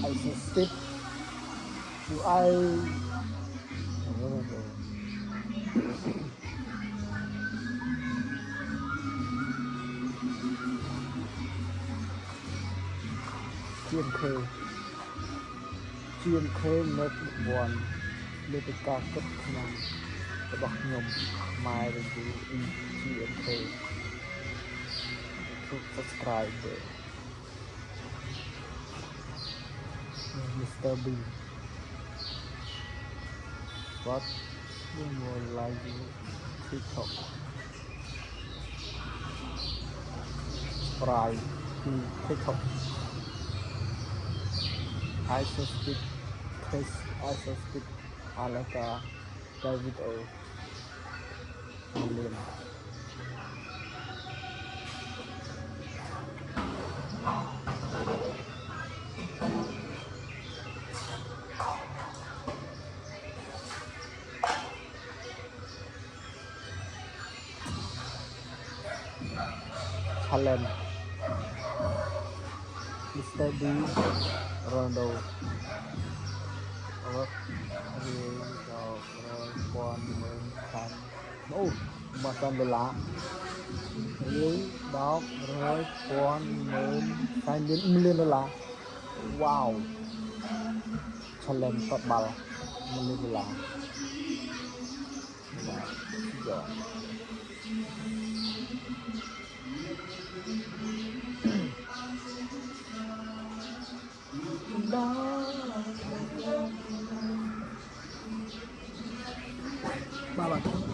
I suspect do I GMK GMK net one លើកការគិតក្នុងរបស់ខ្ញុំ My review in GMK YouTube subscribe Mr. Bean what you more like TikTok subscribe to TikTok I suspect test I suspect Alaka David O Million challenge Mr. B Ronaldo Rock $1,000,000 ô $1,000,000 $100,000 wow challenge តបាល់$1,000,000 wow យอดបាទ